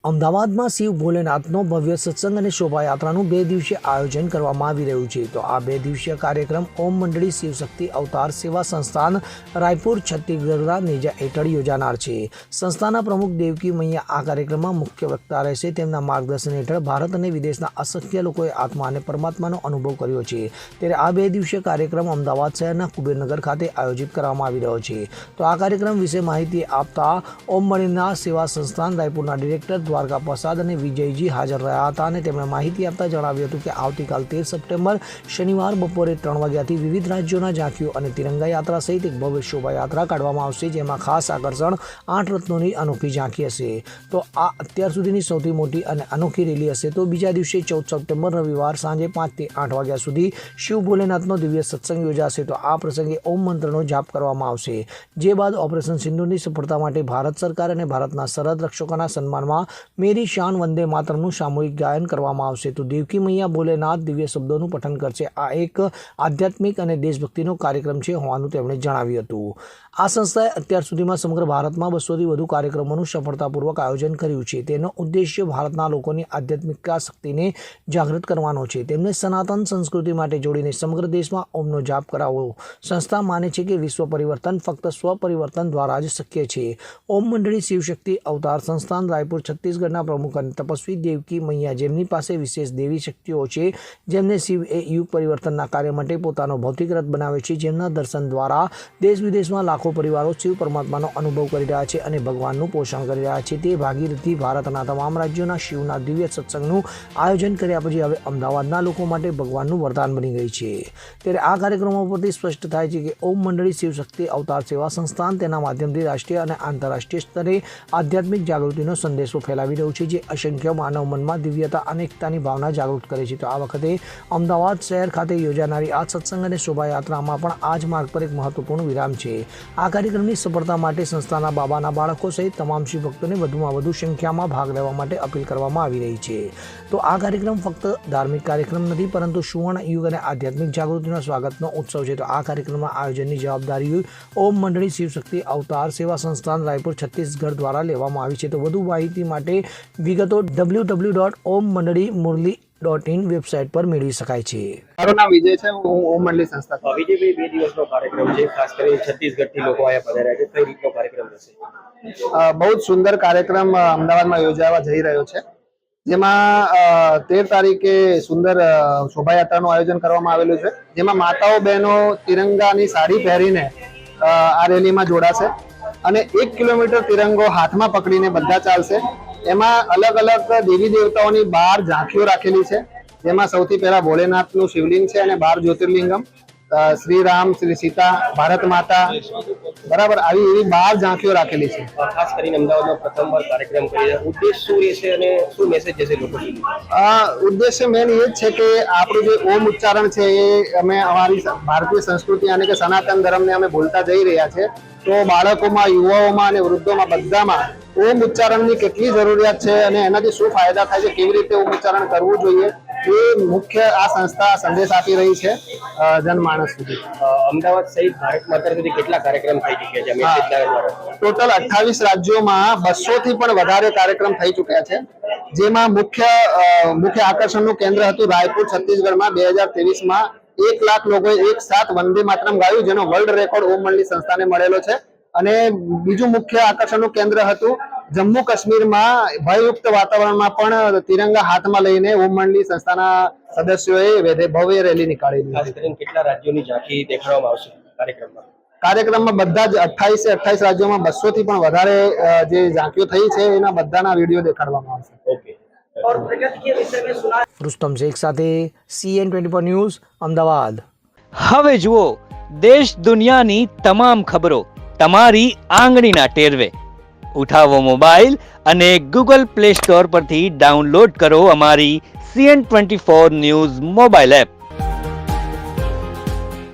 અમદાવાદમાં શિવ ભોલેનાથનો ભવ્ય સત્સંગ અને શોભાયાત્રાનું 2 દિવસીય આયોજન કરવામાં આવી રહ્યું છે. તો આ 2 દિવસીય કાર્યક્રમ ઓમ મંડળી શિવશક્તિ અવતાર સેવા સંસ્થાન રાયપુર છત્તીસગઢના નેજા હેઠળ યોજાનાર છે. સંસ્થાના પ્રમુખ દેવકી મૈયા આ કાર્યક્રમમાં મુખ્ય વક્તા રહેશે. તેમના માર્ગદર્શન હેઠળ ભારત અને વિદેશના અસંખ્ય લોકોએ આત્મા અને પરમાત્માનો અનુભવ કર્યો છે. ત્યારે આ 2 દિવસીય કાર્યક્રમ અમદાવાદ શહેરના કુબેરનગર ખાતે આયોજિત કરવામાં આવી રહ્યો છે. તો આ કાર્યક્રમ વિશે માહિતી આપતા ઓમ મંડળીના સેવા સંસ્થાન રાયપુરના ડિરેક્ટર દ્વારકા પ્રસાદ અને વિજયજી હાજર રહ્યા હતા અને તેમણે માહિતી આપતા જણાવ્યું હતું કે આવતીકાલ 13 સપ્ટેમ્બર શનિવાર બપોરે 3 વાગ્યાથી વિવિધ રાજ્યોના ઝાંખીઓ અને તિરંગા યાત્રા સહિત એક ભવ્ય શોભાયાત્રા કાઢવામાં આવશે, જેમાં ખાસ આકર્ષણ 8 રત્નોની અનોખી ઝાંખી હશે. તો આ અત્યાર સુધીની સૌથી મોટી અને અનોખી રેલી હશે. તો બીજા દિવસે 14 સપ્ટેમ્બર રવિવાર સાંજે 5 થી 8 વાગ્યા સુધી શિવ ભોલેનાથનો દિવ્ય સત્સંગ યોજાશે. તો આ પ્રસંગે ઓમ મંત્રનો જાપ કરવામાં આવશે, જે બાદ ઓપરેશન સિંદૂરની સફળતા માટે ભારત સરકાર અને ભારતના સરહદ રક્ષકોના સન્માનમાં મેરી શાન વંદે માતરમનું સામૂહિક ગાયન કરવામાં આવશે. તો દેવકી મૈયા ભોલેનાથ દિવ્ય શબ્દોનું પઠન કરશે. આ એક આધ્યાત્મિક અને દેશભક્તિનો કાર્યક્રમ છે હોવાનું તેમણે જણાવ્યું હતું. આ સંસ્થાએ અત્યાર સુધીમાં સમગ્ર ભારતમાં 200થી વધુ કાર્યક્રમોનું સફળતાપૂર્વક આયોજન કર્યું છે. તેનો ઉદ્દેશ્ય ભારતના લોકોની આધ્યાત્મિક શક્તિને જાગૃત કરવાનો છે, તેમને સનાતન સંસ્કૃતિ માટે જોડીને સમગ્ર દેશમાં ઓમનો જાપ કરાવવો. સંસ્થા માને છે કે વિશ્વ પરિવર્તન ફક્ત સ્વ પરિવર્તન દ્વારા જ શક્ય છે. ઓમ મંડળી શિવશક્તિ અવતાર સંસ્થાન રાયપુર છત્તીસગઢના પ્રમુખ અને તપસ્વી દેવકી મૈયા, જેમની પાસે વિશેષ દેવી શક્તિઓ છે, જેમને શિવ એ યુગ પરિવર્તનના કાર્ય માટે પોતાનો ભૌતિક રથ બનાવે છે, જેમના દર્શન દ્વારા દેશ વિદેશમાં લાખો પરિવારો શિવ પરમાત્માનો અનુભવ કરી રહ્યા છે અને ભગવાનનું પોષણ કરી રહ્યા છે. તે ભાગીરથી ભારતના તમામ રાજ્યોના શિવના દિવ્ય સત્સંગનું આયોજન કર્યા પછી હવે અમદાવાદના લોકો માટે ભગવાનનું વરદાન બની ગઈ છે. ત્યારે આ કાર્યક્રમો પરથી સ્પષ્ટ થાય છે કે ઓમ મંડળી શિવશક્તિ અવતાર સેવા સંસ્થાન તેના માધ્યમથી રાષ્ટ્રીય અને આંતરરાષ્ટ્રીય સ્તરે આધ્યાત્મિક જાગૃતિનો સંદેશો ફેલાવી રહ્યું છે, જે અસંખ્ય માનવ મનમાં દિવ્યતા અને એકતાની ભાવના જાગૃત કરે છે. તો આ વખતે અમદાવાદ શહેર ખાતે યોજાનારી આ સત્સંગ અને શોભાયાત્રામાં પણ આ જ માર્ગ પર એક મહત્વપૂર્ણ વિરામ છે. આ કાર્યક્રમની સફળતા માટે સંસ્થાના બાબાના બાળકો સહિત તમામ શિવ ભક્તોને વધુમાં વધુ સંખ્યામાં ભાગ લેવા માટે અપીલ કરવામાં આવી રહી છે. તો આ કાર્યક્રમ ફક્ત ધાર્મિક કાર્યક્રમ નથી, પરંતુ સુવર્ણ યુગ અને આધ્યાત્મિક જાગૃતિનો સ્વાગતનો ઉત્સવ છે. તો આ કાર્યક્રમના આયોજનની જવાબદારી ઓમ મંડળી શિવશક્તિ અવતાર સેવા સંસ્થાન રાયપુર છત્તીસગઢ દ્વારા લેવામાં આવી છે. તો વધુ માહિતી માટે વિગતો www.ommandaliMurli.in વેબસાઇટ પર મેળવી શકાય છે. મારું નામ વિજય છે, હું ઓમ મંડળી સંસ્થા. વિજયભાઈ, 2 દિવસનો કાર્યક્રમ છે, ખાસ કરીને છત્તીસગઢથી લોકો અહીંયા પધાર્યા છે. કઈ રીતનો કાર્યક્રમ રહેશે? બહુ જ સુંદર કાર્યક્રમ અમદાવાદમાં યોજાવા જઈ રહ્યો છે, જેમાં 13 તારીખે સુંદર શોભાયાત્રાનું આયોજન કરવામાં આવેલું છે, જેમાં માતાઓ બહેનો તિરંગાની સાડી પહેરીને આ રેલીમાં જોડાશે અને 1 કિલોમીટર તિરંગો હાથમાં પકડીને બધા ચાલશે. એમાં અલગ અલગ દેવી દેવતાઓની 12 ઝાંખીઓ રાખેલી છે, જેમાં સૌથી પહેલા ભોલેનાથનું શિવલિંગ છે અને 12 જ્યોતિર્લિંગમ, શ્રી રામ, શ્રી સીતા, ભારત માતા, બરાબર, આવી એવી 12 ઝાંખીઓ રાખેલી છે. ખાસ કરીને અમદાવાદમાં પ્રથમવાર કાર્યક્રમ કરી ઉદ્દેશ શું રહેશે અને શું મેસેજ જશે લોકો સુધી? ઉદ્દેશ્ય મેન એ જ છે કે આપણું જે ઓમ ઉચ્ચારણ છે એ અમે અમારી ભારતીય સંસ્કૃતિ અને કે સનાતન ધર્મને અમે ભૂલતા જઈ રહ્યા છે. તો બાળકોમાં, યુવાઓમાં અને વૃદ્ધોમાં બધામાં ઓમ ઉચ્ચારણની કેટલી જરૂરિયાત છે અને એનાથી શું ફાયદા થાય છે, કેવી રીતે ઓમ ઉચ્ચારણ કરવું જોઈએ, એ મુખ્ય આ સંસ્થા સંદેશ આપી રહી છે જનમાનસ સુધી. અમદાવાદ સહિત ભારતમાં અત્યાર સુધી કેટલા કાર્યક્રમ થઈ ચૂક્યા છે? ટોટલ 28 રાજ્યોમાં 200 થી પણ વધારે કાર્યક્રમ થઈ ચૂક્યા છે, જેમાં મુખ્ય આકર્ષણનું કેન્દ્ર હતું રાયપુર છત્તીસગઢમાં 2023માં 1 લાખ લોકોએ એક સાથ વંદે માતરમ ગાયું, જેનો વર્લ્ડ રેકોર્ડ ઓમ મંડળી સંસ્થાને મળેલો છે. અને બીજું મુખ્ય આકર્ષણનું કેન્દ્ર હતું જમ્મુ કાશ્મીરમાં ભયયુક્ત વાતાવરણમાં પણ તિરંગા હાથમાં લઈને ઓમ મંડળી સંસ્થાના સદસ્યોએ ભવ્ય રેલી નીકાળી. ખાસ કરીને કેટલા રાજ્યોની ઝાંખી દેખાડવામાં આવશે કાર્યક્રમમાં? બધા જ 28 રાજ્યોમાં 200 થી પણ વધારે જે ઝાંખીઓ થઈ છે એના બધાના વિડીયો દેખાડવામાં આવશે. રુસ્તમ શેખ સાથે CN24 ન્યૂઝ, અમદાવાદ. હવે જુઓ દેશ દુનિયાની તમામ ખબરો તમારી આંગળીના ટેરવે. ઉઠાવો મોબાઈલ અને Google Play Store પરથી ડાઉનલોડ કરો અમારી CN24 ન્યૂઝ મોબાઈલ એપ.